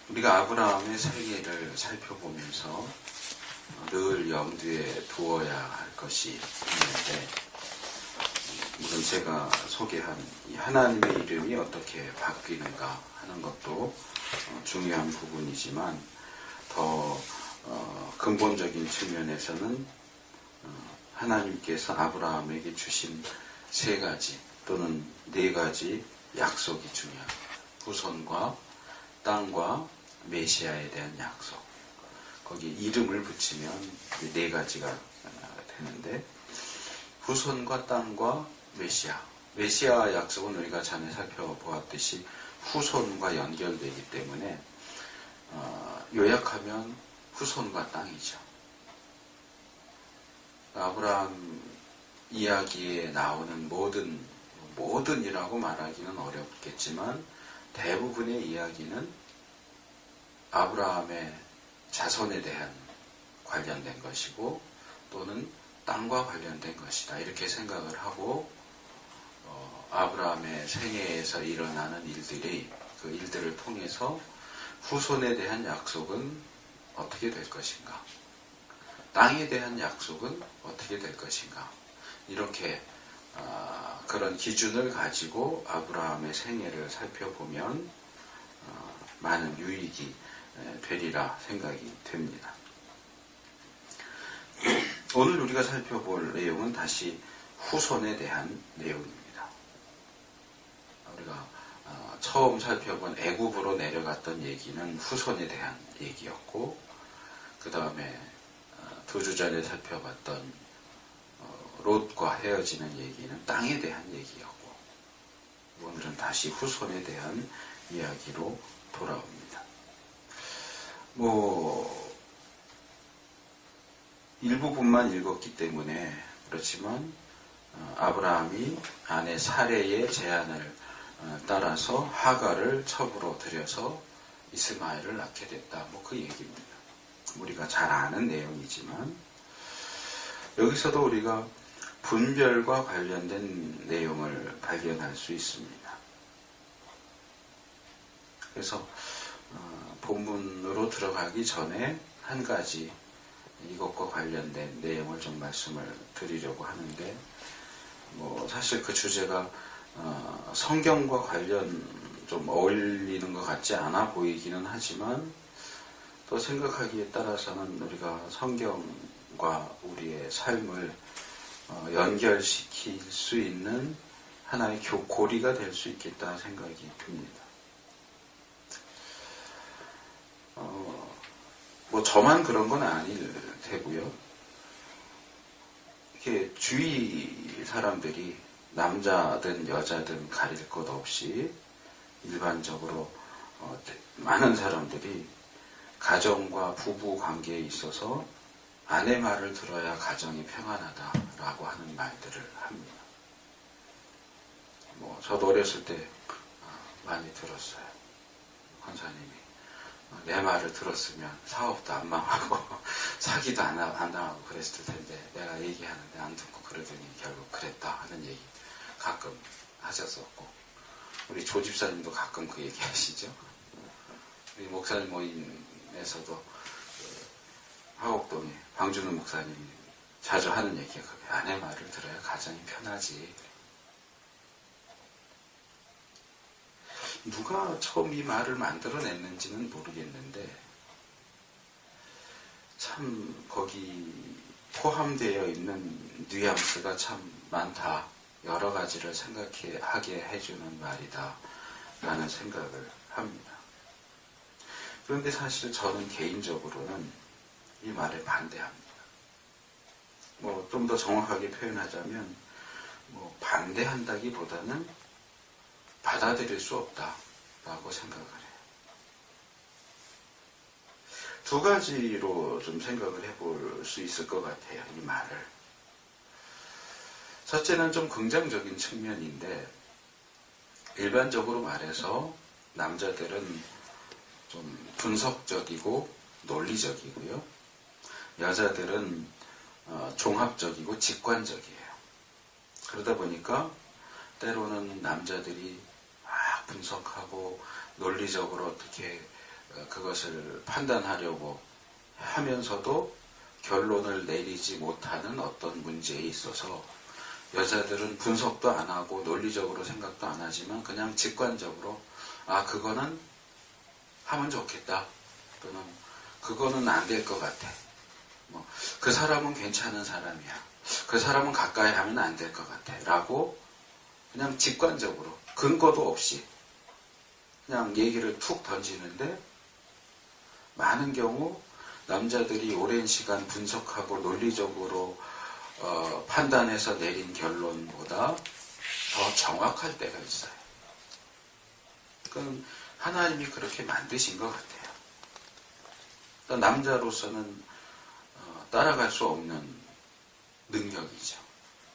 우리가 아브라함의 생애를 살펴보면서 늘 염두에 두어야 할 것이 있는데, 물론 제가 소개한 이 하나님의 이름이 어떻게 바뀌는가 하는 것도 중요한 부분이지만, 더 근본적인 측면에서는 하나님께서 아브라함에게 주신 세 가지 또는 네 가지 약속이 중요합니다. 후손과 땅과 메시아에 대한 약속. 거기에 이름을 붙이면 네 가지가 되는데, 후손과 땅과 메시아. 메시아 약속은 우리가 전에 살펴보았듯이 후손과 연결되기 때문에 요약하면 후손과 땅이죠. 아브라함 이야기에 나오는 모든이라고 말하기는 어렵겠지만 대부분의 이야기는 아브라함의 자손에 대한 관련된 것이고 또는 땅과 관련된 것이다, 이렇게 생각을 하고 아브라함의 생애에서 일어나는 일들이 그 일들을 통해서 후손에 대한 약속은 어떻게 될 것인가, 땅에 대한 약속은 어떻게 될 것인가, 이렇게 그런 기준을 가지고 아브라함의 생애를 살펴보면 많은 유익이 되리라 생각이 됩니다. 오늘 우리가 살펴볼 내용은 다시 후손에 대한 내용입니다. 우리가 처음 살펴본 애굽으로 내려갔던 얘기는 후손에 대한 얘기였고, 그 다음에 두 주 전에 살펴봤던 롯과 헤어지는 얘기는 땅에 대한 얘기였고, 오늘은 다시 후손에 대한 이야기로 돌아옵니다. 일부분만 읽었기 때문에 그렇지만 아브라함이 아내 사레의 제안을 따라서 하갈을 첩으로 들여서 이스마엘을 낳게 됐다, 그 얘기입니다. 우리가 잘 아는 내용이지만 여기서도 우리가 분별과 관련된 내용을 발견할 수 있습니다. 그래서 본문으로 들어가기 전에 한 가지 이것과 관련된 내용을 좀 말씀을 드리려고 하는데, 사실 그 주제가 성경과 관련 좀 어울리는 것 같지 않아 보이기는 하지만, 또 생각하기에 따라서는 우리가 성경과 우리의 삶을 연결시킬 수 있는 하나의 고리가 될 수 있겠다 생각이 듭니다. 저만 그런 건 아닐 테고요. 이렇게 주위 사람들이 남자든 여자든 가릴 것 없이 일반적으로 많은 사람들이 가정과 부부 관계에 있어서 아내 말을 들어야 가정이 평안하다라고 하는 말들을 합니다. 저도 어렸을 때 많이 들었어요. 권사님이 내 말을 들었으면 사업도 안 망하고 사기도 안 당하고 그랬을 텐데 내가 얘기하는데 안 듣고 그러더니 결국 그랬다 하는 얘기 가끔 하셨었고, 우리 조 집사님도 가끔 그 얘기 하시죠. 우리 목사님 모임에서도 화곡동에 방준우 목사님이 자주 하는 얘기가 그게 아내 말을 들어야 가정이 편하지. 누가 처음 이 말을 만들어냈는지는 모르겠는데 참 거기 포함되어 있는 뉘앙스가 참 많다, 여러 가지를 생각하게 해주는 말이다 라는 생각을 합니다. 그런데 사실 저는 개인적으로는 이 말에 반대합니다. 좀 더 정확하게 표현하자면 반대한다기보다는 받아들일 수 없다라고 생각을 해요. 두 가지로 좀 생각을 해볼 수 있을 것 같아요, 이 말을. 첫째는 좀 긍정적인 측면인데, 일반적으로 말해서 남자들은 좀 분석적이고 논리적이고요, 여자들은 종합적이고 직관적이에요. 그러다 보니까 때로는 남자들이 막 분석하고 논리적으로 어떻게 그것을 판단하려고 하면서도 결론을 내리지 못하는 어떤 문제에 있어서 여자들은 분석도 안 하고 논리적으로 생각도 안 하지만 그냥 직관적으로 그거는 하면 좋겠다, 또는 그거는 안 될 것 같아, 그 사람은 괜찮은 사람이야, 그 사람은 가까이 하면 안 될 것 같아 라고 그냥 직관적으로 근거도 없이 그냥 얘기를 툭 던지는데, 많은 경우 남자들이 오랜 시간 분석하고 논리적으로 판단해서 내린 결론보다 더 정확할 때가 있어요. 그건 하나님이 그렇게 만드신 것 같아요. 남자로서는 따라갈 수 없는 능력이죠.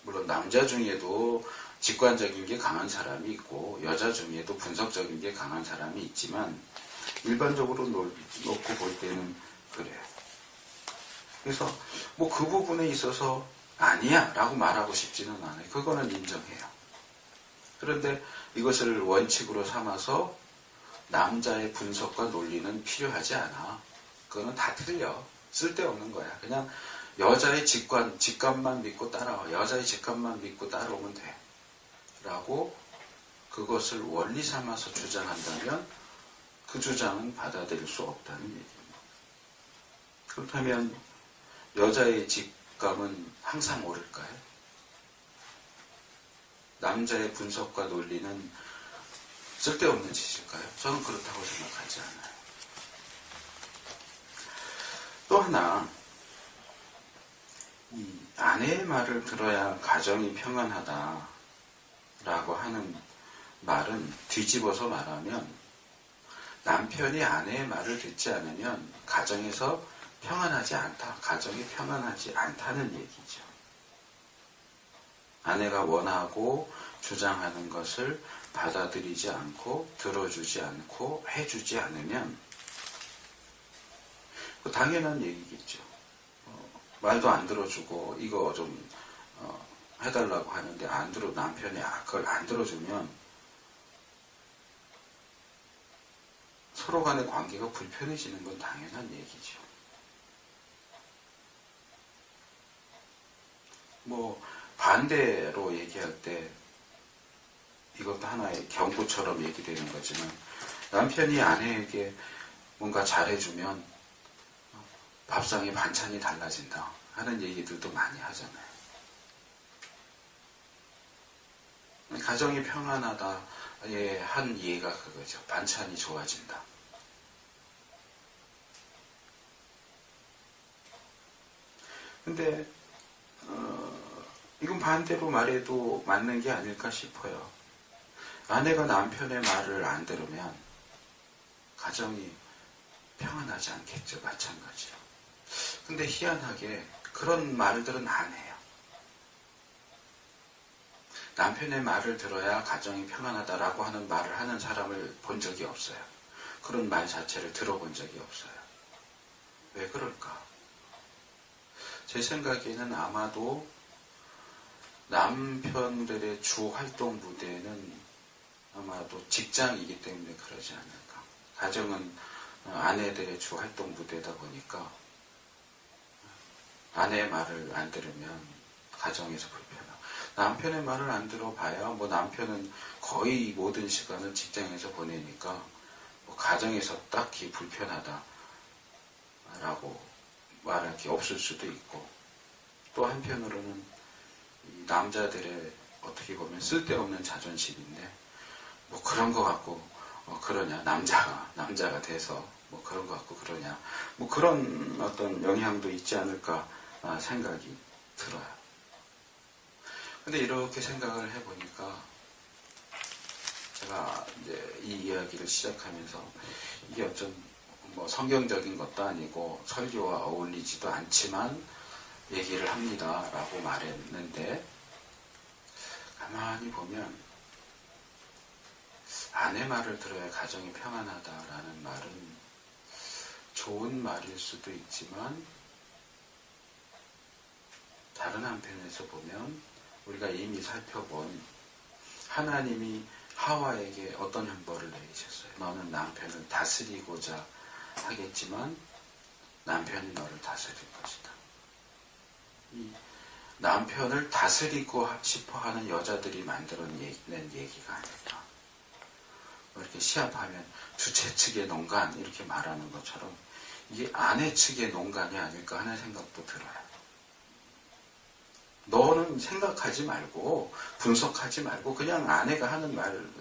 물론 남자 중에도 직관적인 게 강한 사람이 있고 여자 중에도 분석적인 게 강한 사람이 있지만 일반적으로 놓고 볼 때는 그래요. 그래서 그 부분에 있어서 아니야 라고 말하고 싶지는 않아요. 그거는 인정해요. 그런데 이것을 원칙으로 삼아서 남자의 분석과 논리는 필요하지 않아, 그거는 다 틀려, 쓸데없는 거야. 그냥 여자의 직감만 믿고 따라와, 여자의 직감만 믿고 따라오면 돼 라고 그것을 원리 삼아서 주장한다면 그 주장은 받아들일 수 없다는 얘기입니다. 그렇다면 여자의 직감은 항상 옳을까요? 남자의 분석과 논리는 쓸데없는 짓일까요? 저는 그렇다고 생각하지 않아요. 또 하나, 이 아내의 말을 들어야 가정이 평안하다라고 하는 말은 뒤집어서 말하면 남편이 아내의 말을 듣지 않으면 가정에서 평안하지 않다, 가정이 평안하지 않다는 얘기죠. 아내가 원하고 주장하는 것을 받아들이지 않고 들어주지 않고 해주지 않으면 당연한 얘기겠죠. 말도 안 들어주고 이거 좀 해달라고 하는데 남편이 그걸 안 들어주면 서로 간의 관계가 불편해지는 건 당연한 얘기죠. 반대로 얘기할 때 이것도 하나의 경고처럼 얘기되는 거지만, 남편이 아내에게 뭔가 잘해주면 밥상에 반찬이 달라진다 하는 얘기들도 많이 하잖아요. 가정이 평안하다의 한 예가 그거죠. 반찬이 좋아진다. 근데 이건 반대로 말해도 맞는 게 아닐까 싶어요. 아내가 남편의 말을 안 들으면 가정이 평안하지 않겠죠. 마찬가지로. 근데 희한하게 그런 말들은 안 해요. 남편의 말을 들어야 가정이 평안하다라고 하는 말을 하는 사람을 본 적이 없어요. 그런 말 자체를 들어본 적이 없어요. 왜 그럴까? 제 생각에는 아마도 남편들의 주 활동 무대는 아마도 직장이기 때문에 그러지 않을까. 가정은 아내들의 주 활동 무대다 보니까 아내의 말을 안 들으면 가정에서 불편하고, 남편의 말을 안 들어봐야 남편은 거의 모든 시간을 직장에서 보내니까 가정에서 딱히 불편하다라고 말할 게 없을 수도 있고, 또 한편으로는 이 남자들의 어떻게 보면 쓸데없는 자존심인데 그런 거 갖고 그러냐, 남자가 돼서 그런 거 갖고 그러냐, 그런 어떤 영향도 있지 않을까 생각이 들어요. 근데 이렇게 생각을 해보니까 제가 이제 이 이야기를 시작하면서 이게 어쩜 성경적인 것도 아니고 설교와 어울리지도 않지만 얘기를 합니다 라고 말했는데, 가만히 보면 아내 말을 들어야 가정이 평안하다라는 말은 좋은 말일 수도 있지만, 다른 한편에서 보면 우리가 이미 살펴본 하나님이 하와에게 어떤 형벌을 내리셨어요. 너는 남편을 다스리고자 하겠지만 남편이 너를 다스릴 것이다. 이 남편을 다스리고 싶어 하는 여자들이 만들어낸 얘기가 아닐까. 이렇게 시합하면 주체 측의 농간 이렇게 말하는 것처럼 이게 아내 측의 농간이 아닐까 하는 생각도 들어요. 너는 생각하지 말고 분석하지 말고 그냥 아내가 하는 말을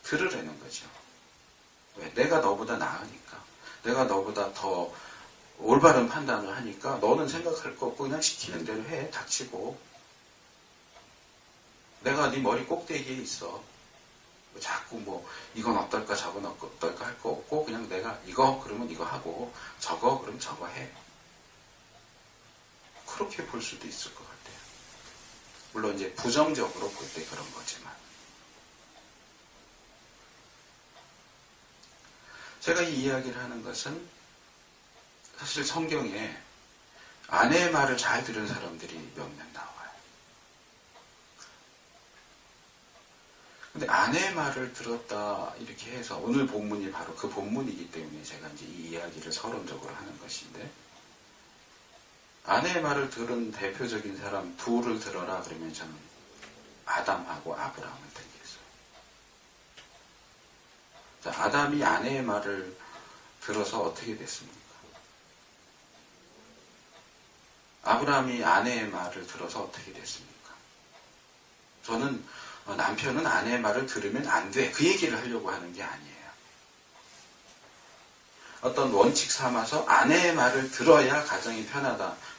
들으라는 거죠. 왜? 내가 너보다 나으니까. 내가 너보다 더 올바른 판단을 하니까 너는 생각할 거 없고 그냥 시키는 대로 해. 닥치고. 내가 네 머리 꼭대기에 있어. 자꾸 뭐 이건 어떨까 저건 어떨까 할 거 없고 그냥 내가 이거 그러면 이거 하고 저거 그러면 저거 해. 그렇게 볼 수도 있을 것 같아요. 물론 이제 부정적으로 볼 때 그런 거지만 제가 이 이야기를 하는 것은 사실 성경에 아내의 말을 잘 들은 사람들이 몇몇 나와요. 근데 아내의 말을 들었다 이렇게 해서 오늘 본문이 바로 그 본문이기 때문에 제가 이제 이 이야기를 서론적으로 하는 것인데 아내의 말을 들은 대표적인 사람 둘을 들어라 그러면 저는 아담하고 아브라함을 들겠어요. 자, 아담이 아내의 말을 들어서 어떻게 됐습니까? 아브라함이 아내의 말을 들어서 어떻게 됐습니까? 저는 남편은 아내의 말을 들으면 안 돼. 그 얘기를 하려고 하는 게 아니에요. 어떤 원칙 삼아서 아내의 말을 들어야 가정이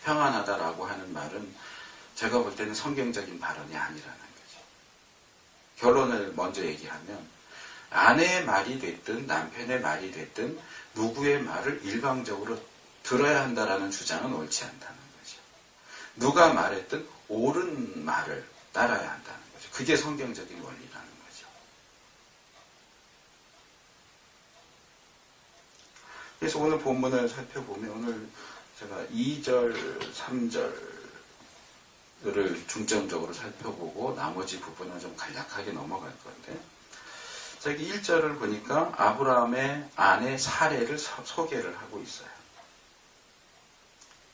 평안하다라고 하는 말은 제가 볼 때는 성경적인 발언이 아니라는 거죠. 결론을 먼저 얘기하면 아내의 말이 됐든 남편의 말이 됐든 누구의 말을 일방적으로 들어야 한다라는 주장은 옳지 않다는 거죠. 누가 말했든 옳은 말을 따라야 한다는 거죠. 그게 성경적인 원리라는 거죠. 그래서 오늘 본문을 살펴보면 오늘 제가 2절, 3절을 중점적으로 살펴보고 나머지 부분은 좀 간략하게 넘어갈 건데 저기 1절을 보니까 아브라함의 아내 사례를 소개를 하고 있어요.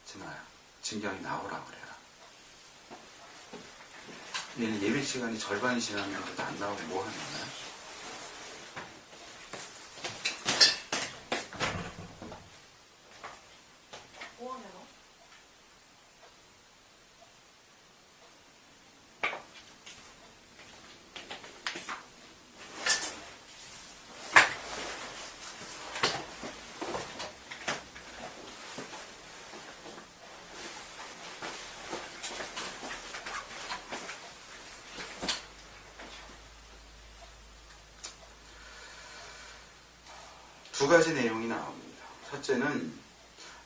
진아야, 진경이 나오라 그래라. 얘는 예배 시간이 절반이 지났는데도 안 나오고 뭐 하는 거야? 뭐 하냐 너? 두 가지 내용이 나옵니다. 첫째는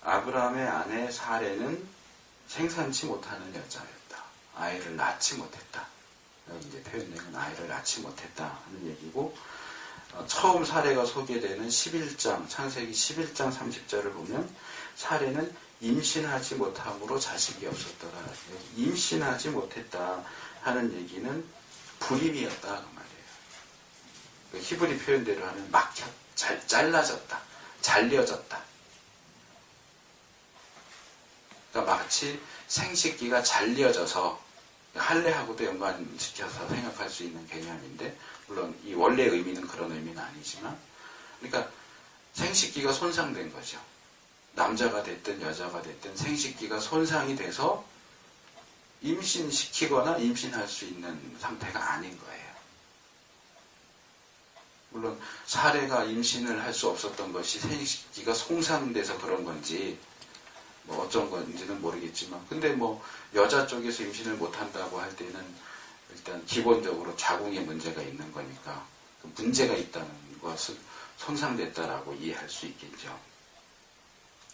아브라함의 아내 사레는 생산치 못하는 여자였다. 아이를 낳지 못했다. 여기 이제 표현된 건 아이를 낳지 못했다 하는 얘기고 처음 사례가 소개되는 11장, 창세기 11장 30절을 보면 사례는 임신하지 못함으로 자식이 없었더라. 여기 임신하지 못했다 하는 얘기는 불임이었다 그 말이에요. 히브리 표현대로 하면 잘라졌다. 잘려졌다. 그러니까 마치 생식기가 잘려져서 할례하고도 연관시켜서 생각할 수 있는 개념인데 물론 이 원래 의미는 그런 의미는 아니지만 그러니까 생식기가 손상된 거죠. 남자가 됐든 여자가 됐든 생식기가 손상이 돼서 임신시키거나 임신할 수 있는 상태가 아닌 거예요. 물론 사례가 임신을 할 수 없었던 것이 생식기가 손상돼서 그런 건지 뭐 어쩐 건지는 모르겠지만 근데 뭐 여자 쪽에서 임신을 못한다고 할 때는 일단 기본적으로 자궁에 문제가 있는 거니까 문제가 있다는 것을 손상됐다라고 이해할 수 있겠죠.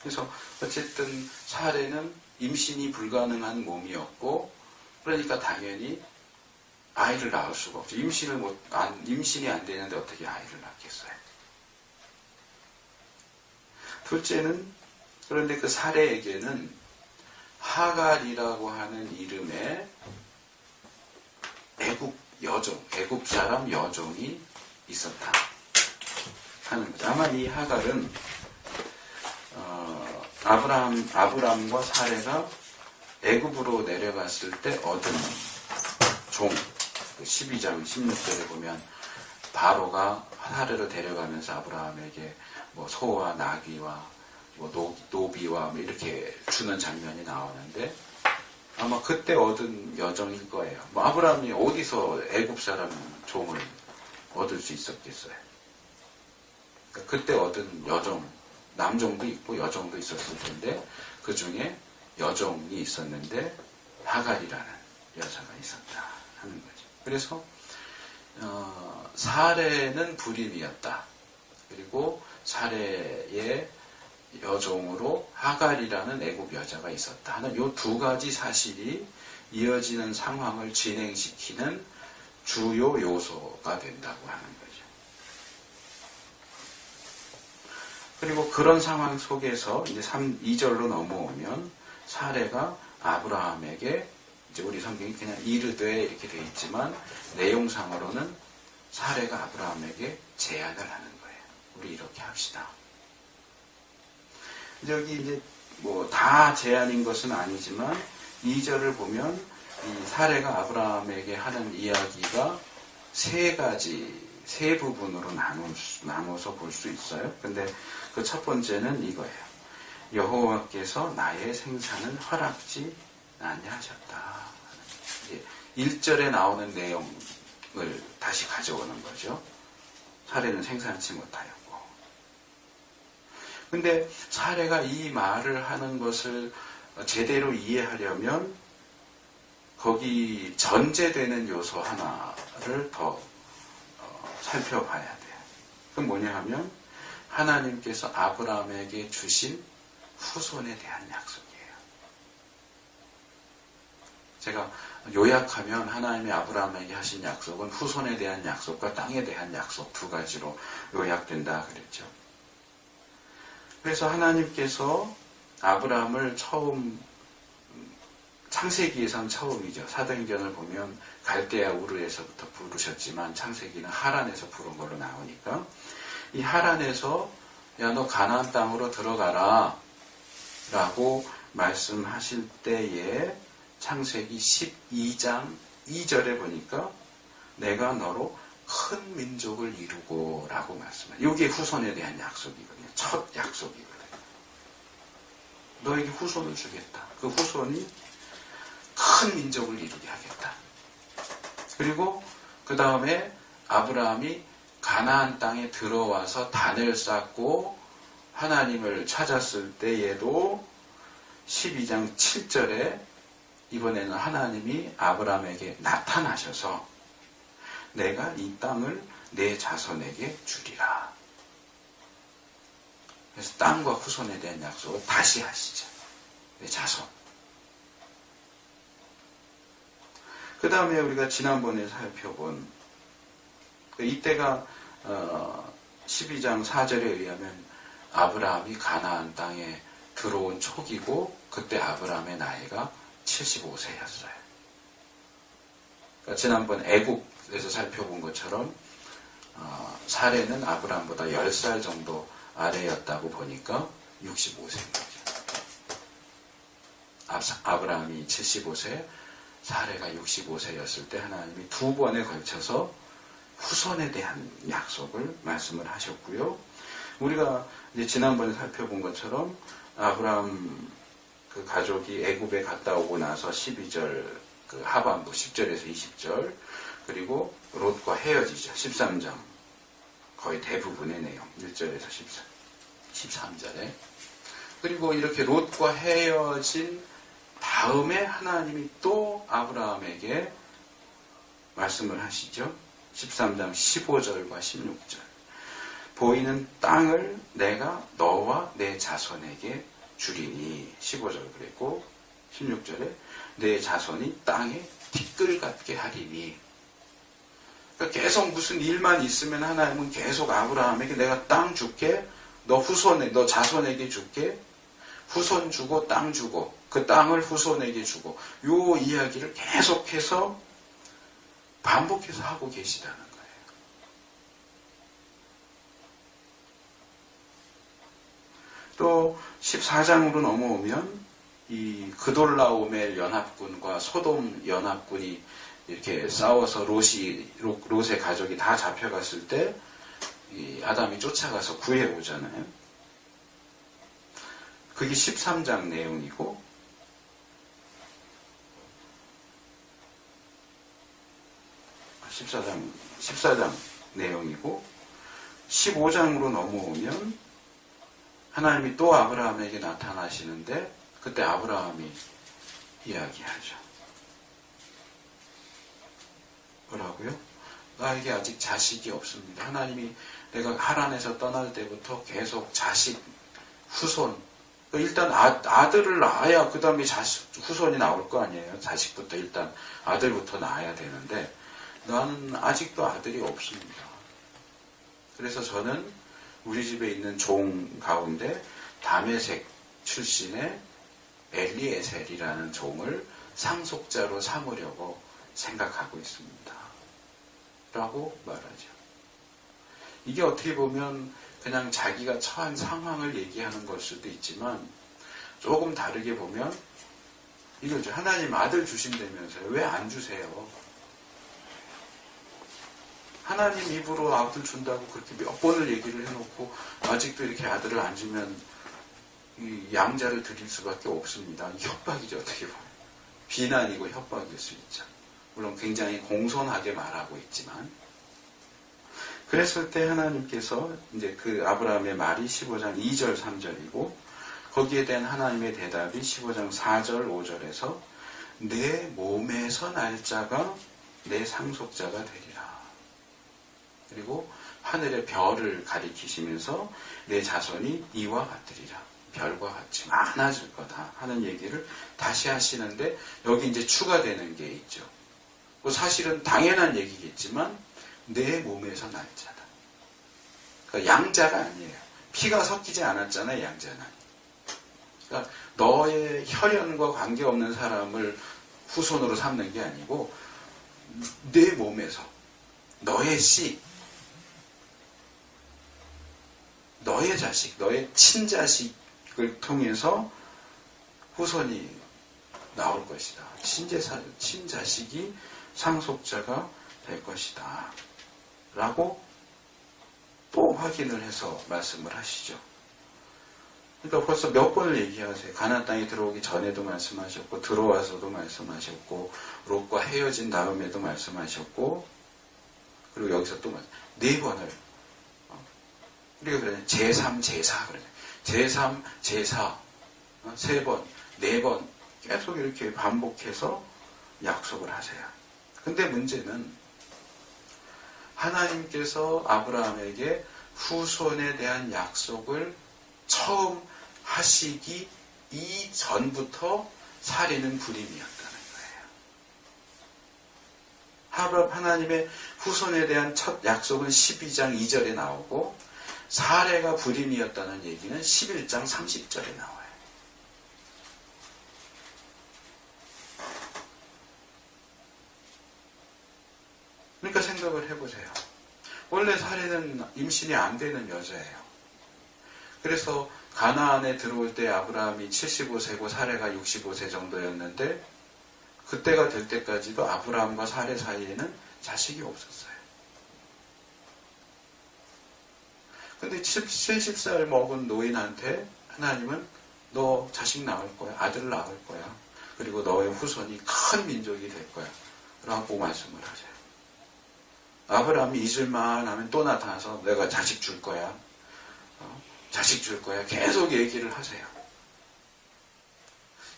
그래서 어쨌든 사례는 임신이 불가능한 몸이었고 그러니까 당연히 아이를 낳을 수가 없죠. 임신이 안 되는데 어떻게 아이를 낳겠어요. 둘째는 그런데 그 사례에게는 하갈이라고 하는 이름의 애굽 사람 여종이 있었다 하는 거죠. 아마 이 하갈은 아브람과 사레가 애굽으로 내려갔을 때 얻은 종, 12장 16절에 보면 바로가 사레를 데려가면서 아브라함에게 뭐 소와 나귀와 뭐 노비와 뭐 이렇게 주는 장면이 나오는데 아마 그때 얻은 여정일 거예요. 뭐 아브라함이 어디서 애굽 사람 종을 얻을 수 있었겠어요. 그러니까 그때 얻은 여종, 남종도 있고 여종도 있었을 텐데 그 중에 여종이 있었는데 하갈이라는 여자가 있었다 하는 거죠. 그래서 사레는 불임이었다. 그리고 사레의 여종으로 하갈이라는 애굽 여자가 있었다 하는 이 두 가지 사실이 이어지는 상황을 진행시키는 주요 요소가 된다고 하는 거죠. 그리고 그런 상황 속에서 이제 2절로 넘어오면 사레가 아브라함에게 이제 우리 성경이 그냥 이르되 이렇게 되어 있지만 내용상으로는 사레가 아브라함에게 제안을 하는 거예요. 우리 이렇게 합시다. 여기 이제 뭐 다 제안인 것은 아니지만 2절을 보면 이 사레가 아브라함에게 하는 이야기가 세 부분으로 나눠서 볼 수 있어요. 근데 그 첫 번째는 이거예요. 여호와께서 나의 생산을 허락지 아니하셨다. 1절에 나오는 내용을 다시 가져오는 거죠. 사레는 생산치 못하였고. 근데 사레가 이 말을 하는 것을 제대로 이해하려면 거기 전제되는 요소 하나를 더 살펴봐야 돼요. 그건 뭐냐 하면 하나님께서 아브라함에게 주신 후손에 대한 약속이에요. 제가 요약하면 하나님이 아브라함에게 하신 약속은 후손에 대한 약속과 땅에 대한 약속 두 가지로 요약된다 그랬죠. 그래서 하나님께서 아브라함을 처음 창세기에선 처음이죠. 사도행전을 보면 갈대아 우르에서부터 부르셨지만 창세기는 하란에서 부른 걸로 나오니까 이 하란에서 야 너 가나안 땅으로 들어가라 라고 말씀하실 때에 창세기 12장 2절에 보니까 내가 너로 큰 민족을 이루고 라고 말씀해요. 이게 후손에 대한 약속이거든요. 첫 약속이거든요. 너에게 후손을 주겠다. 그 후손이 큰 민족을 이루게 하겠다. 그리고 그 다음에 아브라함이 가나안 땅에 들어와서 단을 쌓고 하나님을 찾았을 때에도 12장 7절에 이번에는 하나님이 아브라함에게 나타나셔서 내가 이 땅을 내 자손에게 주리라. 그래서 땅과 후손에 대한 약속을 다시 하시죠. 내 자손. 그 다음에 우리가 지난번에 살펴본 이때가 12장 4절에 의하면 아브라함이 가나안 땅에 들어온 초기고 그때 아브라함의 나이가 75세였어요. 그러니까 지난번 애국에서 살펴본 것처럼 사레는 아브라함보다 10살 정도 아래였다고 보니까 65세인 거죠. 아브라함이 75세, 사레가 65세였을 때 하나님이 두 번에 걸쳐서 후손에 대한 약속을 말씀을 하셨고요. 우리가 이제 지난번에 살펴본 것처럼 아브라함 그 가족이 애굽에 갔다 오고 나서 12절 그 하반부 10절에서 20절 그리고 롯과 헤어지죠. 13장 거의 대부분의 내용 1절에서 13절에 그리고 이렇게 롯과 헤어진 다음에 하나님이 또 아브라함에게 말씀을 하시죠. 13장 15절과 16절 보이는 땅을 내가 너와 내 자손에게 주리니 15절 그랬고 16절에 내 자손이 땅에 티끌 같게 하리니 그러니까 계속 무슨 일만 있으면 하나님은 계속 아브라함에게 내가 땅 줄게 너 후손에 너 자손에게 줄게 후손 주고 땅 주고 그 땅을 후손에게 주고 요 이야기를 계속해서 반복해서 하고 계시다는 거예요. 또 14장으로 넘어오면 이 그돌라오멜 연합군과 소돔 연합군이 이렇게 싸워서 롯의 가족이 다 잡혀갔을 때 이 아담이 쫓아가서 구해오잖아요. 그게 13장 내용이고, 14장 내용이고, 15장으로 넘어오면 하나님이 또 아브라함에게 나타나시는데 그때 아브라함이 이야기하죠. 뭐라고요? 나에게 아직 자식이 없습니다. 하나님이 내가 하란에서 떠날 때부터 계속 자식, 후손, 일단 아들을 낳아야 그 다음에 후손이 나올 거 아니에요. 자식부터 일단 아들부터 낳아야 되는데 나는 아직도 아들이 없습니다. 그래서 저는 우리 집에 있는 종 가운데 다메섹 출신의 엘리에셀이라는 종을 상속자로 삼으려고 생각하고 있습니다. 라고 말하죠. 이게 어떻게 보면 그냥 자기가 처한 상황을 얘기하는 걸 수도 있지만 조금 다르게 보면 이거죠. 하나님 아들 주신다면서요. 왜 안 주세요? 하나님 입으로 아들 준다고 그렇게 몇 번을 얘기를 해놓고 아직도 이렇게 아들을 안 주면 이 양자를 드릴 수밖에 없습니다. 협박이죠. 어떻게 보면. 비난이고 협박일 수 있죠. 물론 굉장히 공손하게 말하고 있지만 그랬을 때 하나님께서 이제 그 아브라함의 말이 15장 2절 3절이고 거기에 대한 하나님의 대답이 15장 4절 5절에서 내 몸에서 날 자가 내 상속자가 되리라. 그리고 하늘의 별을 가리키시면서 내 자손이 이와 같으리라. 별과 같이 많아질 거다 하는 얘기를 다시 하시는데 여기 이제 추가되는 게 있죠. 뭐 사실은 당연한 얘기겠지만 내 몸에서 날 자다. 그러니까 양자가 아니에요. 피가 섞이지 않았잖아요. 양자는. 그러니까 너의 혈연과 관계없는 사람을 후손으로 삼는 게 아니고 내 몸에서 너의 씨, 너의 자식, 너의 친자식을 통해서 후손이 나올 것이다. 친자식이 상속자가 될 것이다. 라고 또 확인을 해서 말씀을 하시죠. 그러니까 벌써 몇 번을 얘기하세요. 가나안 땅에 들어오기 전에도 말씀하셨고 들어와서도 말씀하셨고 롯과 헤어진 다음에도 말씀하셨고 그리고 여기서 또 네 번을 우리가 그래 제3, 제4 그래 제3, 제4 세 번, 네 번 계속 이렇게 반복해서 약속을 하세요. 근데 문제는 하나님께서 아브라함에게 후손에 대한 약속을 처음 하시기 이전부터 사례는 불임이었다는 거예요. 하나님의 후손에 대한 첫 약속은 12장 2절에 나오고 사례가 불임이었다는 얘기는 11장 30절에 나와요. 그러니까 생각을 해보세요. 원래 사례는 임신이 안 되는 여자예요. 그래서 가나안에 들어올 때 아브라함이 75세고 사례가 65세 정도였는데 그때가 될 때까지도 아브라함과 사례 사이에는 자식이 없었어요. 근데 70살 먹은 노인한테 하나님은 너 자식 낳을 거야. 아들 낳을 거야. 그리고 너의 후손이 큰 민족이 될 거야. 라고 말씀을 하세요. 아브라함이 잊을만 하면 또 나타나서 내가 자식 줄 거야. 자식 줄 거야. 계속 얘기를 하세요.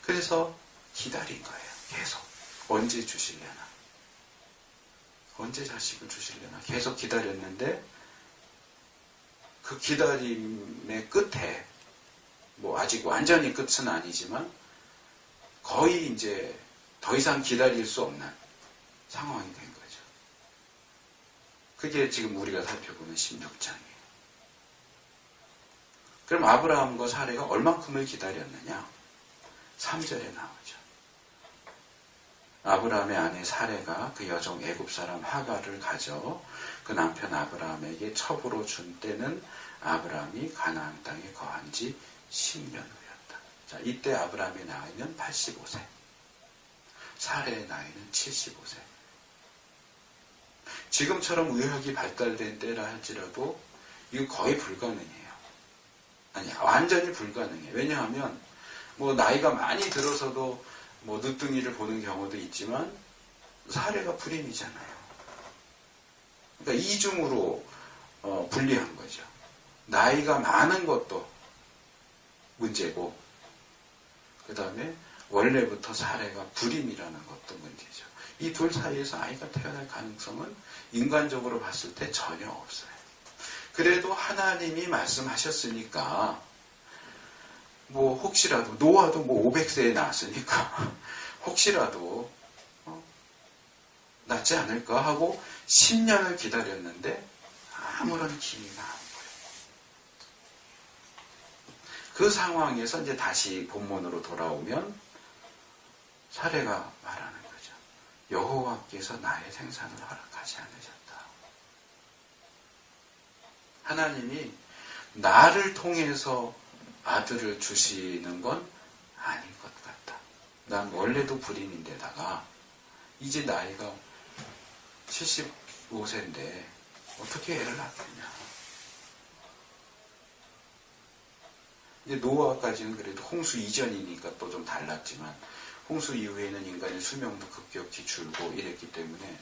그래서 기다린 거예요. 계속. 언제 주시려나. 언제 자식을 주시려나. 계속 기다렸는데 그 기다림의 끝에 뭐 아직 완전히 끝은 아니지만 거의 이제 더 이상 기다릴 수 없는 상황이 된 거죠. 그게 지금 우리가 살펴보는 16장이에요. 그럼 아브라함과 사례가 얼만큼을 기다렸느냐? 3절에 나오죠. 아브라함의 아내 사례가 그 여종 애굽 사람 하갈을 가져 그 남편 아브라함에게 첩으로 준 때는 아브라함이 가나안 땅에 거한 지 10년 후였다. 자, 이때 아브라함의 나이는 85세. 사레의 나이는 75세. 지금처럼 의학이 발달된 때라 할지라도 이거 거의 불가능해요. 아니, 완전히 불가능해요. 왜냐하면 뭐 나이가 많이 들어서도 뭐 늦둥이를 보는 경우도 있지만 사례가 불임이잖아요. 그러니까 이중으로 분리한 거죠. 나이가 많은 것도 문제고 그 다음에 원래부터 사례가 불임이라는 것도 문제죠. 이 둘 사이에서 아이가 태어날 가능성은 인간적으로 봤을 때 전혀 없어요. 그래도 하나님이 말씀하셨으니까 뭐 혹시라도 노아도 뭐 500세에 낳았으니까 혹시라도 낫지 않을까 하고 10년을 기다렸는데 아무런 기미가 안 보여요. 그 상황에서 이제 다시 본문으로 돌아오면 사례가 말하는 거죠. 여호와께서 나의 생산을 허락하지 않으셨다. 하나님이 나를 통해서 아들을 주시는 건 아닌 것 같다. 난 원래도 불임인데다가 이제 나이가 75세인데 어떻게 애를 낳겠냐. 이제 노아까지는 그래도 홍수 이전이니까 또 좀 달랐지만 홍수 이후에는 인간의 수명도 급격히 줄고 이랬기 때문에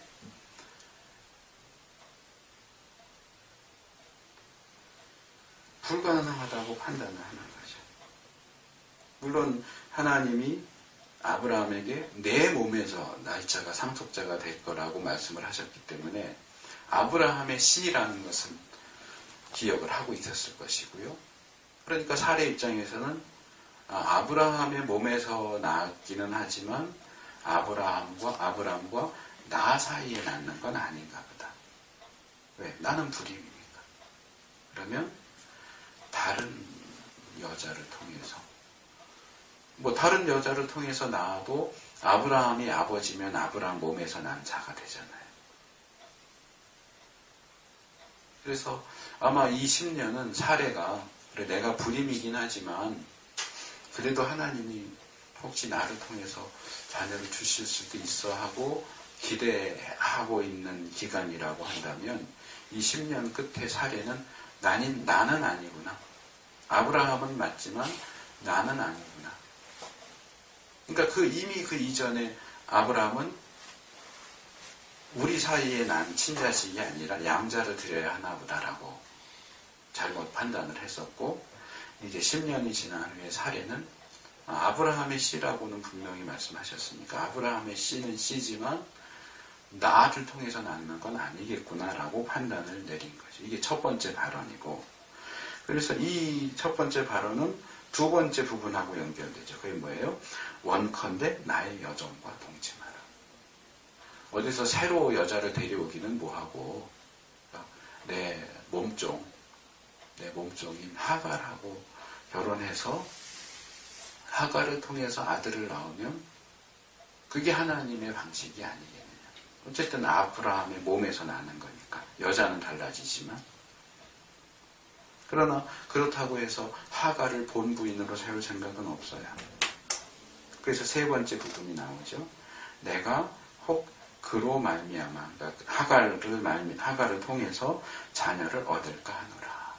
불가능하다고 판단을 하는 거죠. 물론 하나님이 아브라함에게 내 몸에서 나이차가 상속자가 될 거라고 말씀을 하셨기 때문에 아브라함의 씨라는 것은 기억을 하고 있었을 것이고요. 그러니까 사례 입장에서는 아브라함의 몸에서 낳기는 하지만 아브라함과 나 사이에 낳는 건 아닌가 보다. 왜? 나는 불임이니까. 그러면 다른 여자를 통해서 뭐 다른 여자를 통해서 낳아도 아브라함이 아버지면 아브라함 몸에서 난 자가 되잖아요. 그래서 아마 이 10년은 사례가 그래 내가 불임이긴 하지만 그래도 하나님이 혹시 나를 통해서 자녀를 주실 수도 있어 하고 기대하고 있는 기간이라고 한다면 이 10년 끝에 사례는 나는 아니구나. 아브라함은 맞지만 나는 아니구나. 그러니까 이미 그 이전에 아브라함은 우리 사이에 난 친자식이 아니라 양자를 드려야 하나 보다라고 잘못 판단을 했었고 이제 10년이 지난 후에 사례는 아브라함의 씨라고는 분명히 말씀하셨으니까 아브라함의 씨는 씨지만 나를 통해서 낳는 건 아니겠구나라고 판단을 내린 거죠. 이게 첫 번째 발언이고 그래서 이 첫 번째 발언은 두 번째 부분하고 연결되죠. 그게 뭐예요? 원컨대 나의 여종과 동침하라. 어디서 새로 여자를 데려오기는 뭐하고 내 몸종인 하갈하고 결혼해서 하갈을 통해서 아들을 낳으면 그게 하나님의 방식이 아니겠느냐. 어쨌든 아브라함의 몸에서 나는 거니까 여자는 달라지지만 그러나 그렇다고 해서 하갈을 본부인으로 세울 생각은 없어요. 그래서 세 번째 부분이 나오죠. 내가 혹 그로 말미암아 그러니까 하갈을 통해서 자녀를 얻을까 하노라.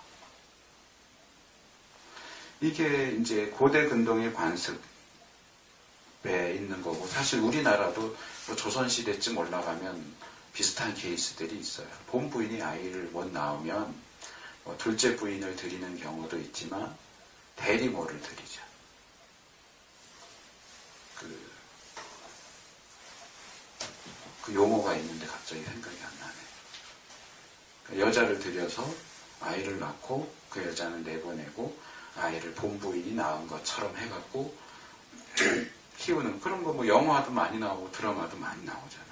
이게 이제 고대 근동의 관습에 있는 거고 사실 우리나라도 조선시대쯤 올라가면 비슷한 케이스들이 있어요. 본부인이 아이를 못 낳으면 둘째 부인을 드리는 경우도 있지만 대리모를 드리죠. 그 용어가 있는데 갑자기 생각이 안 나네. 그러니까 여자를 들여서 아이를 낳고 그 여자는 내보내고 아이를 본부인이 낳은 것처럼 해갖고 키우는 그런 거 뭐 영화도 많이 나오고 드라마도 많이 나오잖아요.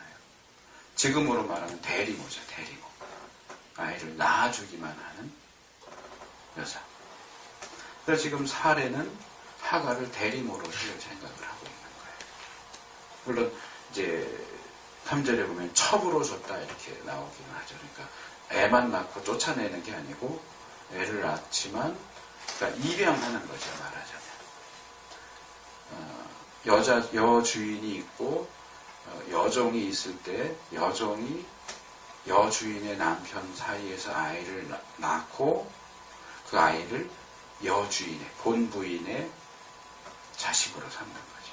지금으로 말하면 대리모죠. 대리모. 아이를 낳아주기만 하는 여자. 그래서 지금 사례는 하갈을 대리모로 세울 생각을 하고 있는 거예요. 물론 이제 3절에 보면 첩으로 줬다 이렇게 나오기는 하죠. 그러니까 애만 낳고 쫓아내는 게 아니고 애를 낳지만 그러니까 입양하는 거죠, 말하자면. 여주인이 있고 여종이 있을 때 여종이 여주인의 남편 사이에서 아이를 낳고 그 아이를 여주인의 본부인의 자식으로 삼는 거죠.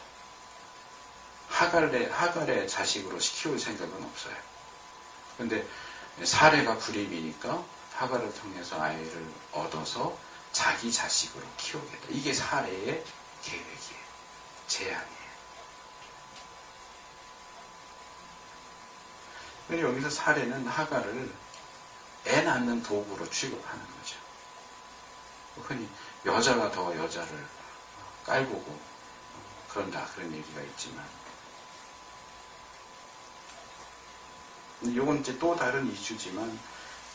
하갈의 자식으로 키울 생각은 없어요. 근데 사례가 불임이니까 하갈을 통해서 아이를 얻어서 자기 자식으로 키우겠다. 이게 사례의 계획이에요. 제안이에요. 여기서 사례는 하갈을 애 낳는 도구로 취급하는 거죠. 흔히 여자가 더 여자를 깔보고 그런다 그런 얘기가 있지만 이건 이제 또 다른 이슈지만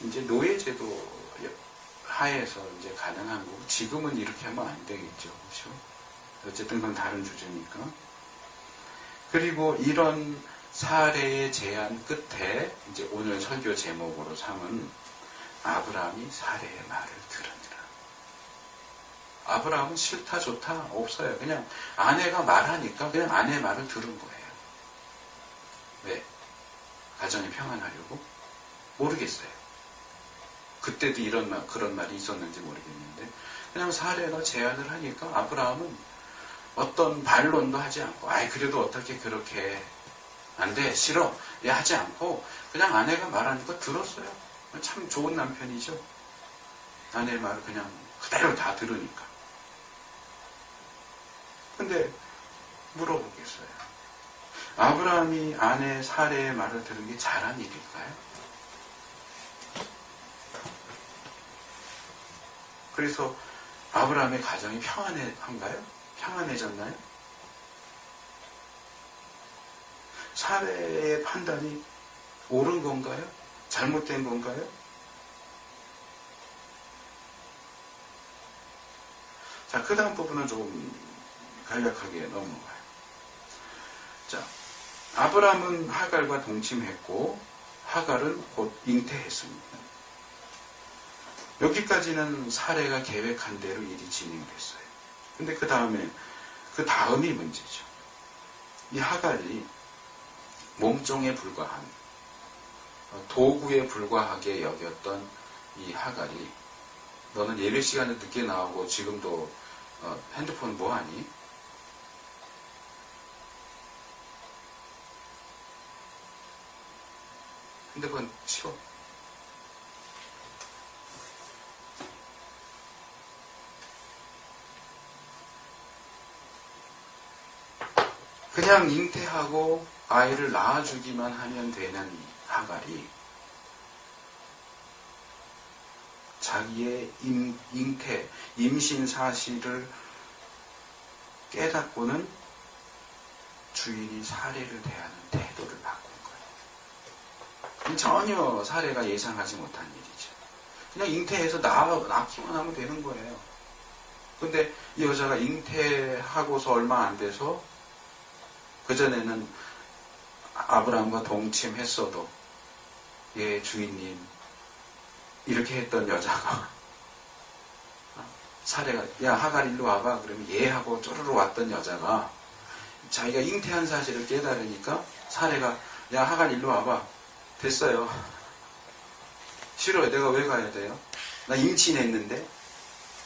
이제 노예제도 하에서 이제 가능한 거고 지금은 이렇게 하면 안 되겠죠, 그렇죠? 어쨌든 그건 다른 주제니까. 그리고 이런 사례의 제안 끝에 이제 오늘 설교 제목으로 삼은 아브라함이 사례의 말을 들으니라. 아브라함은 싫다 좋다 없어요. 그냥 아내가 말하니까 그냥 아내 말을 들은 거예요. 왜? 가정이 평안하려고? 모르겠어요. 그때도 그런 말이 있었는지 모르겠는데 그냥 사례가 제안을 하니까 아브라함은 어떤 반론도 하지 않고 그래도 어떻게 그렇게 안 돼, 싫어, 하지 않고 그냥 아내가 말하니까 들었어요. 참 좋은 남편이죠. 아내의 말을 그냥 그대로 다 들으니까. 근데 물어보겠어요. 아브라함이 아내 사례의 말을 들은 게 잘한 일일까요? 그래서 아브라함의 가정이 평안한가요? 평안해졌나요? 사례의 판단이 옳은 건가요? 잘못된 건가요? 자, 그 다음 부분은 조금 간략하게 넘어가요. 자, 아브라함은 하갈과 동침했고 하갈은 곧 잉태했습니다. 여기까지는 사례가 계획한 대로 일이 진행됐어요. 근데 그 다음이 문제죠. 이 하갈이 몸종에 불과한 도구에 불과하게 여겼던 이 하갈이 너는 예배 시간에 늦게 나오고 지금도 핸드폰 뭐하니? 핸드폰 치워. 그냥 잉태하고 아이를 낳아주기만 하면 되는 하갈이 자기의 임신 사실을 깨닫고는 주인이 사례를 대하는 태도를 바꾼 거예요. 전혀 사례가 예상하지 못한 일이죠. 그냥 잉태해서 낳기만 하면 되는 거예요. 근데 이 여자가 잉태하고서 얼마 안 돼서 그전에는 아브라함과 동침했어도 예 주인님 이렇게 했던 여자가 사례가 야 하갈 일로 와봐 그러면 예 하고 쪼르르 왔던 여자가 자기가 잉태한 사실을 깨달으니까 사례가 야 하갈 일로 와봐 됐어요. 싫어요. 내가 왜 가야 돼요? 나 임신했는데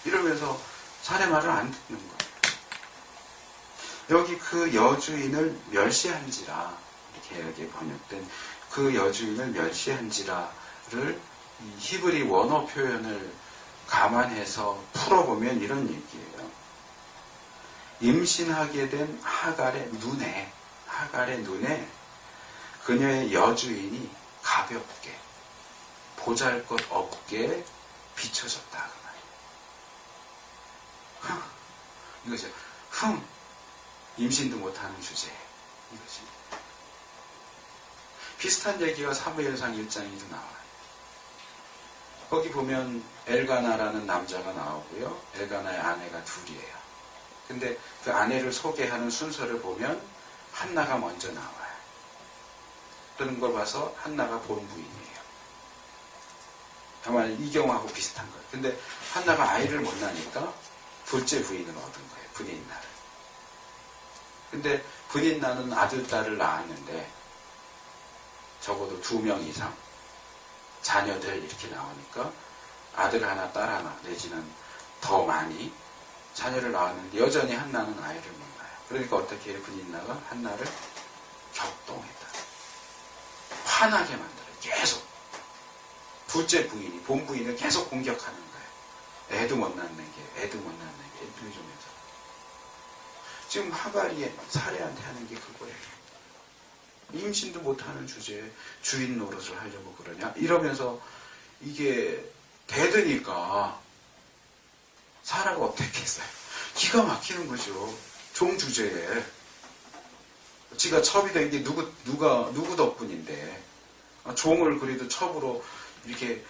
이러면서 사례 말을 안 듣는 거예요. 여기 그 여주인을 멸시한지라 이렇게 여기 번역된 그 여주인을 멸시한지라를 이 히브리 원어 표현을 감안해서 풀어보면 이런 얘기예요. 임신하게 된 하갈의 눈에 그녀의 여주인이 가볍게 보잘것없게 비춰졌다 그 말이에요. 이거죠. 임신도 못하는 주제 이거지. 비슷한 얘기가 사무엘상 1장에도 나와요. 거기 보면 엘가나라는 남자가 나오고요. 엘가나의 아내가 둘이에요. 근데 그 아내를 소개하는 순서를 보면 한나가 먼저 나와요. 그런 걸 봐서 한나가 본부인이에요. 아마 이 경우하고 비슷한 거예요. 근데 한나가 아이를 못 낳으니까 둘째 부인을 얻은 거예요. 브릿나를. 근데 브릿나는 아들, 딸을 낳았는데 적어도 2명 이상 자녀들 이렇게 나오니까 아들 하나, 딸 하나 내지는 더 많이 자녀를 낳았는데 여전히 한나는 아이를 못 낳아요. 그러니까 어떻게 해요? 브릿나가 한나를 격동했다. 화나게 만들어요. 계속. 둘째 부인이 본부인을 계속 공격하는 거예요. 애도 못 낳는 게, 애도 못 낳는 게, 애도 좀 해서. 지금 하갈이 사례한테 하는 게 그거예요. 임신도 못하는 주제에 주인 노릇을 하려고 그러냐? 이러면서 이게 대드니까 사라가 어떻게 했어요? 기가 막히는 거죠. 종 주제에. 지가 첩이 된 게 누구 덕분인데. 종을 그래도 첩으로 이렇게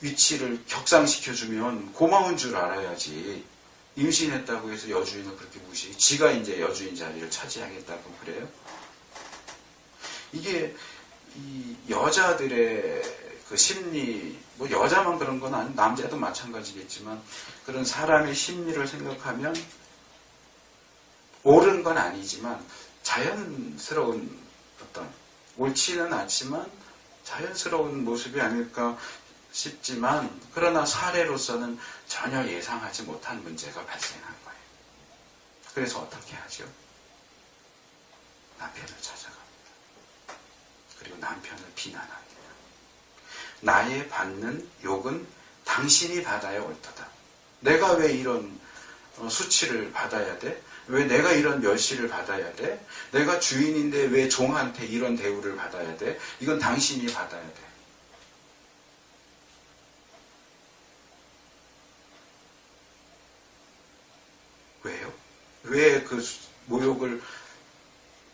위치를 격상시켜주면 고마운 줄 알아야지. 임신했다고 해서 여주인을 그렇게 무시해. 지가 이제 여주인 자리를 차지하겠다고 그래요? 이게 이 여자들의 그 심리, 뭐 여자만 그런 건 아니고 남자도 마찬가지겠지만 그런 사람의 심리를 생각하면 옳은 건 아니지만 자연스러운 어떤 옳지는 않지만 자연스러운 모습이 아닐까 싶지만 그러나 사례로서는 전혀 예상하지 못한 문제가 발생한 거예요. 그래서 어떻게 하죠? 남편을 찾아갑니다. 그리고 남편을 비난합니다. 나의 받는 욕은 당신이 받아야 옳다. 내가 왜 이런 수치를 받아야 돼? 왜 내가 이런 멸시를 받아야 돼? 내가 주인인데 왜 종한테 이런 대우를 받아야 돼? 이건 당신이 받아야 돼. 왜요? 왜 그 모욕을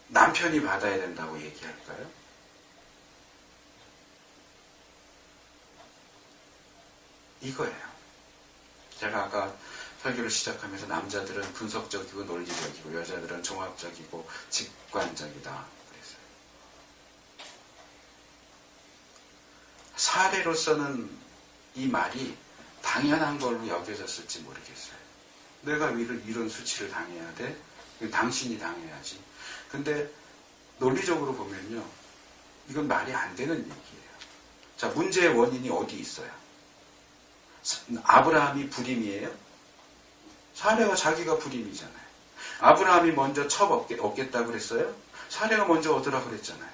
남편이 받아야 된다고 얘기할까요? 이거예요. 제가 아까 설교를 시작하면서 남자들은 분석적이고 논리적이고 여자들은 종합적이고 직관적이다 그랬어요. 사례로서는 이 말이 당연한 걸로 여겨졌을지 모르겠어요. 내가 이런 수치를 당해야 돼? 당신이 당해야지. 근데 논리적으로 보면요. 이건 말이 안 되는 얘기예요. 자, 문제의 원인이 어디 있어요? 아브라함이 불임이에요? 사례가 자기가 불임이잖아요. 아브라함이 먼저 첩 얻겠다 그랬어요? 사례가 먼저 얻으라 그랬잖아요.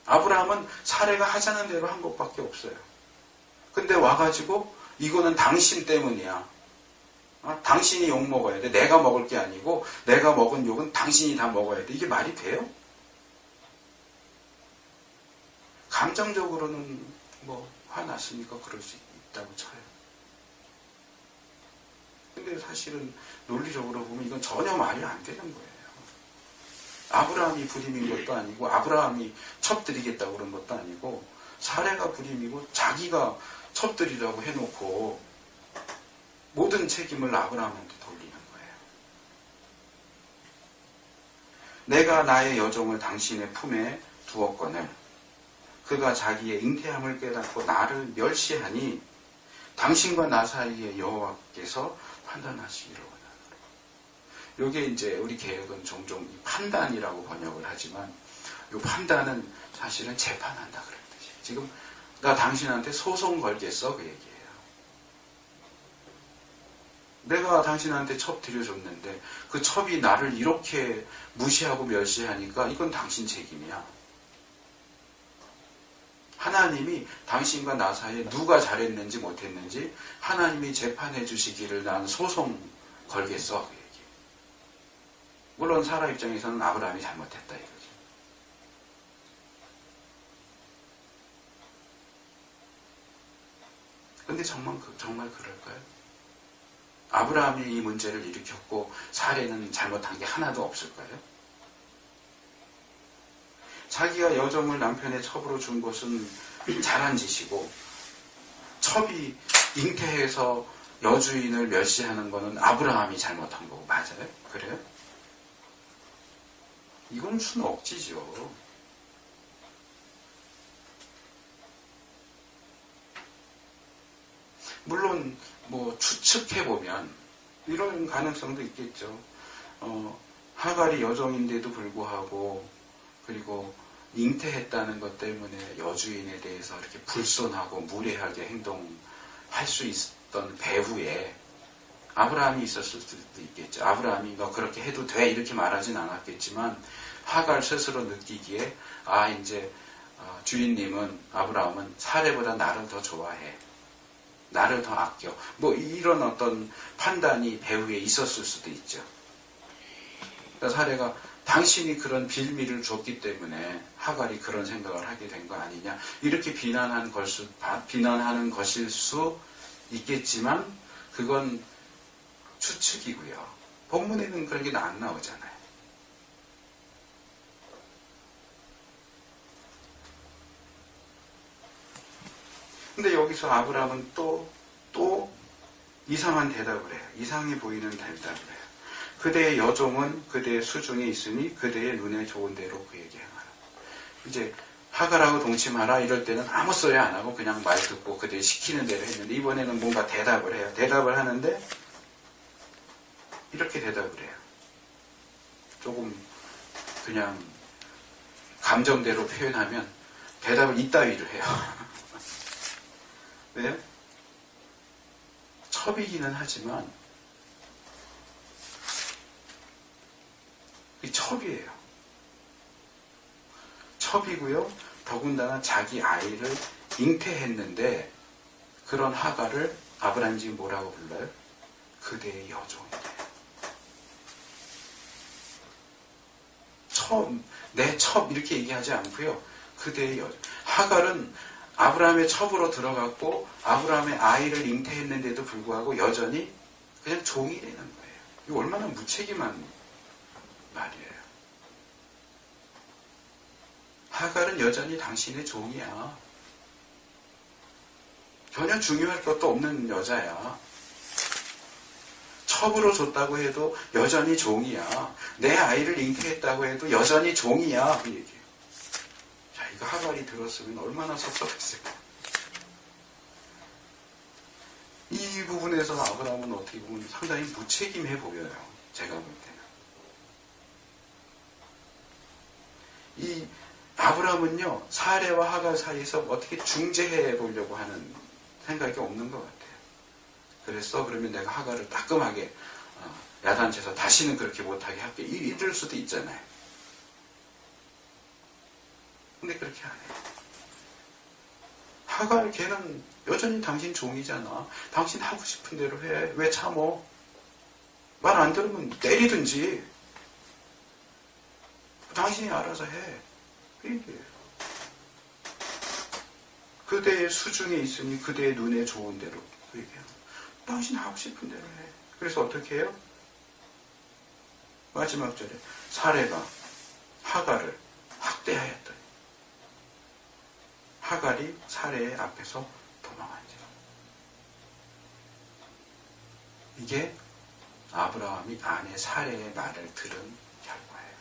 아브라함은 사례가 하자는 대로 한 것밖에 없어요. 근데 와가지고 이거는 당신 때문이야. 당신이 욕 먹어야 돼. 내가 먹을 게 아니고 내가 먹은 욕은 당신이 다 먹어야 돼. 이게 말이 돼요? 감정적으로는 뭐 화났으니까 그럴 수 있다고 쳐요. 근데 사실은 논리적으로 보면 이건 전혀 말이 안 되는 거예요. 아브라함이 불임인 것도 아니고 아브라함이 첩드리겠다고 그런 것도 아니고 사례가 불임이고 자기가 첩드리라고 해놓고 모든 책임을 아브라함한테 돌리는 거예요. 내가 나의 여종을 당신의 품에 두었거늘 그가 자기의 잉태함을 깨닫고 나를 멸시하니 당신과 나 사이에 여호와께서 판단하시기를 원하노라. 이게 이제 우리 개혁은 종종 판단이라고 번역을 하지만 이 판단은 사실은 재판한다 그런 뜻이에요. 지금 나 당신한테 소송 걸겠어 그 얘기예요. 내가 당신한테 첩 드려줬는데 그 첩이 나를 이렇게 무시하고 멸시하니까 이건 당신 책임이야. 하나님이 당신과 나 사이에 누가 잘했는지 못했는지 하나님이 재판해 주시기를 난 소송 걸겠어 그 얘기. 물론 사라 입장에서는 아브라함이 잘못했다 이거죠. 근데 정말 그럴까요? 아브라함이 이 문제를 일으켰고 사례는 잘못한 게 하나도 없을까요? 자기가 여종을 남편의 첩으로 준 것은 잘한 짓이고 첩이 잉태해서 여주인을 멸시하는 것은 아브라함이 잘못한 거고 맞아요? 그래요? 이건 순 억지죠. 물론 뭐 추측해보면 이런 가능성도 있겠죠. 하갈이 여종인데도 불구하고 그리고 잉태했다는 것 때문에 여주인에 대해서 이렇게 불손하고 무례하게 행동할 수 있었던 배후에 아브라함이 있었을 수도 있겠죠. 아브라함이 너 그렇게 해도 돼 이렇게 말하진 않았겠지만 하갈 스스로 느끼기에 이제 주인님은 아브라함은 사례보다 나를 더 좋아해. 나를 더 아껴. 뭐 이런 어떤 판단이 배후에 있었을 수도 있죠. 그러니까 사례가 당신이 그런 빌미를 줬기 때문에 하갈이 그런 생각을 하게 된 거 아니냐. 이렇게 비난하는 것일 수 있겠지만 그건 추측이고요. 본문에는 그런 게 안 나오잖아요. 근데 여기서 아브라함은 또 이상한 대답을 해요. 이상해 보이는 대답을 해요. 그대의 여종은 그대의 수중에 있으니 그대의 눈에 좋은 대로 그에게 행하라. 이제 하갈하고 동침하라 이럴 때는 아무 소리 안 하고 그냥 말 듣고 그대 시키는 대로 했는데 이번에는 뭔가 대답을 해요. 대답을 하는데 이렇게 대답을 해요. 조금 그냥 감정대로 표현하면 대답을 이따위로 해요. 네? 첩이기는 하지만 이 첩이에요. 첩이고요. 더군다나 자기 아이를 잉태했는데 그런 하갈을 아브라함이 지금 뭐라고 불러요? 그대의 여종이래요. 내 첩 이렇게 얘기하지 않고요. 그대의 여종. 하갈은 아브라함의 첩으로 들어갔고 아브라함의 아이를 잉태했는데도 불구하고 여전히 그냥 종이 되는 거예요. 이거 얼마나 무책임한 말이에요. 하갈은 여전히 당신의 종이야. 전혀 중요할 것도 없는 여자야. 첩으로 줬다고 해도 여전히 종이야. 내 아이를 잉태했다고 해도 여전히 종이야. 그 얘기예요. 자, 이거 하갈이 들었으면 얼마나 섭섭했을까. 이 부분에서 아브라함은 어떻게 보면 상당히 무책임해 보여요. 제가 볼 때는. 이 아브라함은요, 사레와 하갈 사이에서 어떻게 중재해 보려고 하는 생각이 없는 것 같아요. 그래서 그러면 내가 하갈을 따끔하게 야단쳐서 다시는 그렇게 못하게 할게. 이럴 수도 있잖아요. 근데 그렇게 안 해요. 하갈 걔는 여전히 당신 종이잖아. 당신 하고 싶은 대로 해. 왜 참어? 말 안 들으면 때리든지. 당신이 알아서 해. 그 얘기예요. 그대의 수중에 있으니 그대의 눈에 좋은 대로. 그 얘기예요. 당신 하고 싶은 대로 해. 그래서 어떻게 해요? 마지막 절에 사레가 하갈을 학대하였더니 하갈이 사레의 앞에서 도망한지라. 이게 아브라함이 아내 사레의 말을 들은 결과예요.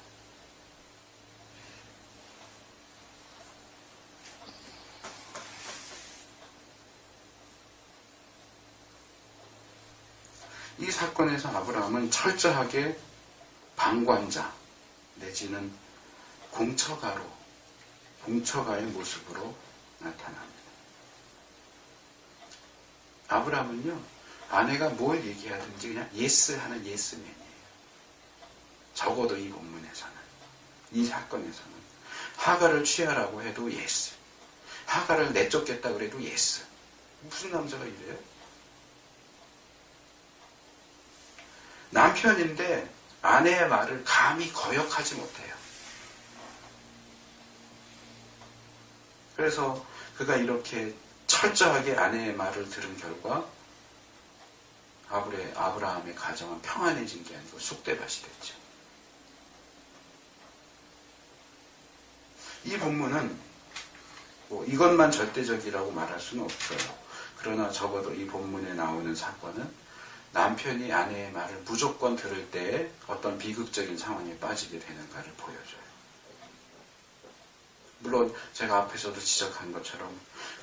이 사건에서 아브라함은 철저하게 방관자 내지는 공처가의 모습으로 나타납니다. 아브라함은요, 아내가 뭘 얘기하든지 그냥 예스 하는 예스맨이에요. 적어도 이 본문에서는, 이 사건에서는 하갈을 취하라고 해도 예스, 하갈을 내쫓겠다 그래도 예스. 무슨 남자가 이래요? 남편인데 아내의 말을 감히 거역하지 못해요. 그래서 그가 이렇게 철저하게 아내의 말을 들은 결과 아브라함의 가정은 평안해진 게 아니고 쑥대밭이 됐죠. 이 본문은 뭐 이것만 절대적이라고 말할 수는 없어요. 그러나 적어도 이 본문에 나오는 사건은 남편이 아내의 말을 무조건 들을 때에 어떤 비극적인 상황에 빠지게 되는가를 보여줘요. 물론 제가 앞에서도 지적한 것처럼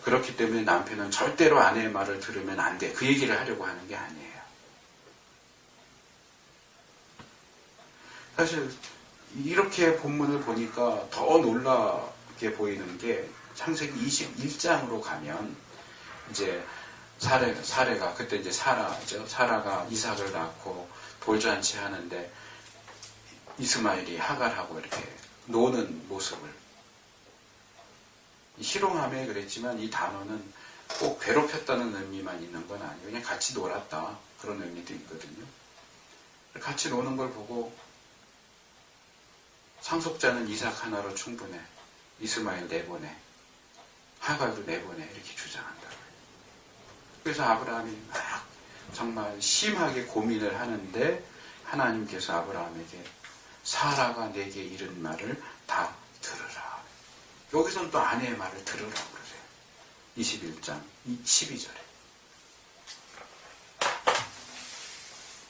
그렇기 때문에 남편은 절대로 아내의 말을 들으면 안 돼. 그 얘기를 하려고 하는 게 아니에요. 사실 이렇게 본문을 보니까 더 놀랍게 보이는 게 창세기 21장으로 가면 이제 사례가 그때 이제 사라죠. 사라가 이삭을 낳고 돌잔치 하는데 이스마엘이 하갈하고 이렇게 노는 모습을 희롱함에 그랬지만 이 단어는 꼭 괴롭혔다는 의미만 있는 건 아니에요. 그냥 같이 놀았다 그런 의미도 있거든요. 같이 노는 걸 보고 상속자는 이삭 하나로 충분해. 이스마엘 내보내. 하갈도 내보내. 이렇게 주장한다고요. 그래서 아브라함이 막 정말 심하게 고민을 하는데 하나님께서 아브라함에게 사라가 내게 이른 말을 다 들으라. 여기서는 또 아내의 말을 들으라고 그러세요. 21장 12절에.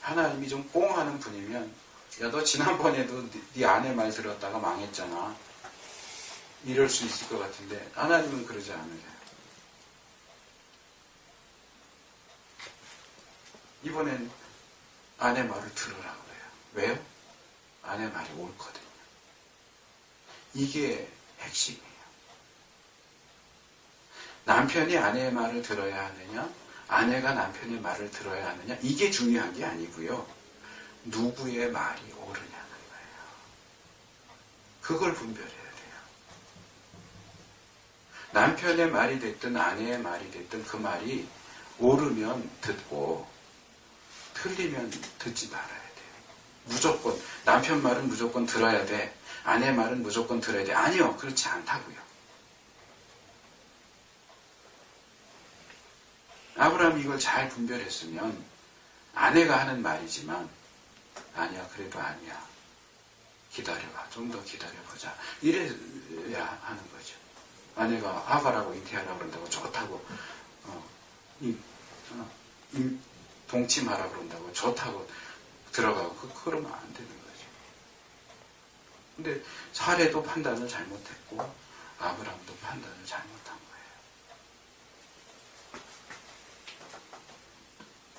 하나님이 좀 꽁하는 분이면 야, 너 지난번에도 네 아내 말 들었다가 망했잖아. 이럴 수 있을 것 같은데 하나님은 그러지 않으세요. 이번엔 아내 말을 들으라고 그래요. 왜요? 아내 말이 옳거든요. 이게 핵심이에요. 남편이 아내의 말을 들어야 하느냐, 아내가 남편의 말을 들어야 하느냐, 이게 중요한 게 아니고요. 누구의 말이 옳으냐는 거예요. 그걸 분별해야 돼요. 남편의 말이 됐든 아내의 말이 됐든 그 말이 옳으면 듣고 틀리면 듣지 말아야 돼요. 무조건 남편 말은 무조건 들어야 돼. 아내 말은 무조건 들어야 돼. 아니요. 그렇지 않다고요. 아브라함이 이걸 잘 분별했으면 아내가 하는 말이지만 아니야, 그래도 아니야. 기다려봐. 좀 더 기다려보자. 이래야 하는 거죠. 아내가 하갈하고 잉태하라고 그런다고 좋다고 동침하라고 그런다고 좋다고 들어가고 그러면 안 되는 거죠. 근데 사례도 판단을 잘못했고 아브라함도 판단을 잘못한 거예요.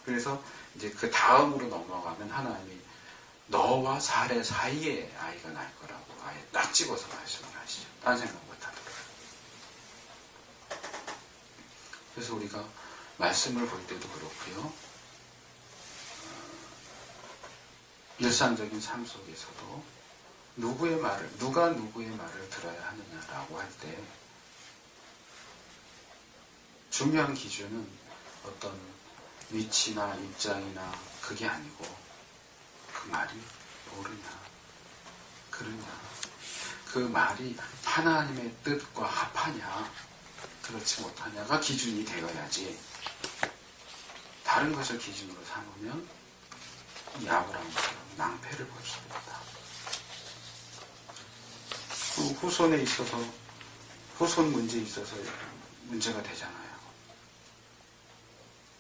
그래서 이제 그 다음으로 넘어가면 하나님이 너와 사례 사이에 아이가 날 거라고 아예 딱 집어서 말씀을 하시죠. 딴 생각 못하도록. 그래서 우리가 말씀을 볼 때도 그렇고요. 일상적인 삶 속에서도 누가 누구의 말을 들어야 하느냐라고 할 때 중요한 기준은 어떤 위치나 입장이나 그게 아니고 그 말이 옳으냐, 그러냐, 그 말이 하나님의 뜻과 합하냐, 그렇지 못하냐가 기준이 되어야지. 다른 것을 기준으로 삼으면 이 아브라함처럼 낭패를 볼 수 있다. 후손에 있어서 후손 문제에 있어서 문제가 되잖아요.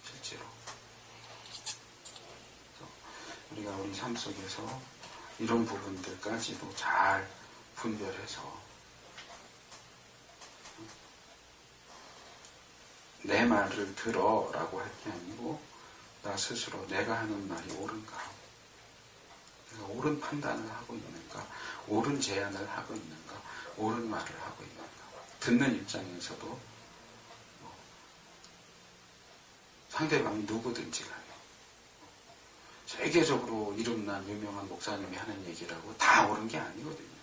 실제로. 우리가 우리 삶 속에서 이런 부분들까지도 잘 분별해서 내 말을 들어라고 할 게 아니고 나 스스로 내가 하는 말이 옳은가, 내가 옳은 판단을 하고 있는가, 옳은 제안을 하고 있는가, 옳은 말을 하고 있는가. 듣는 입장에서도 상대방이 누구든지 간에 세계적으로 이름난 유명한 목사님이 하는 얘기라고 다 옳은 게 아니거든요.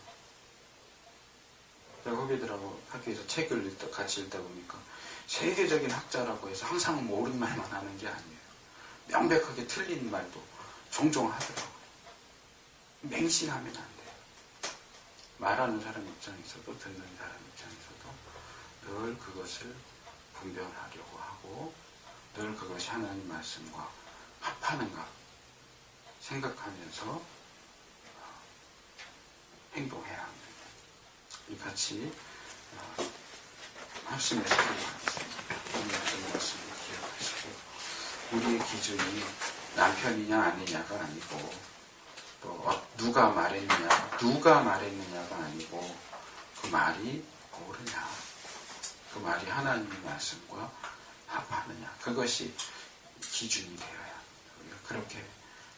제가 후배들하고 학교에서 책을 같이 읽다 보니까 세계적인 학자라고 해서 항상 옳은 말만 하는 게 아니에요. 명백하게 틀린 말도 종종 하더라고요. 맹신하면 안 돼요. 말하는 사람 입장에서도 듣는 사람 입장에서도 늘 그것을 분별하려고 하고 늘 그것이 하나님 말씀과 합하는가 생각하면서 행동해야 합니다. 이 같이 합심해서 오늘 말씀을 기억하시고 우리의 기준이 남편이냐 아니냐가 아니고 또 누가 말했느냐가 아니고 그 말이 옳으냐, 그 말이 하나님의 말씀과 합하느냐, 그것이 기준이 되어야 우리가 그렇게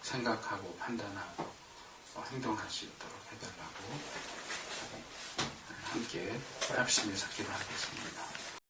생각하고 판단하고 행동할 수 있도록 해달라고 함께 합심해서 기도하겠습니다.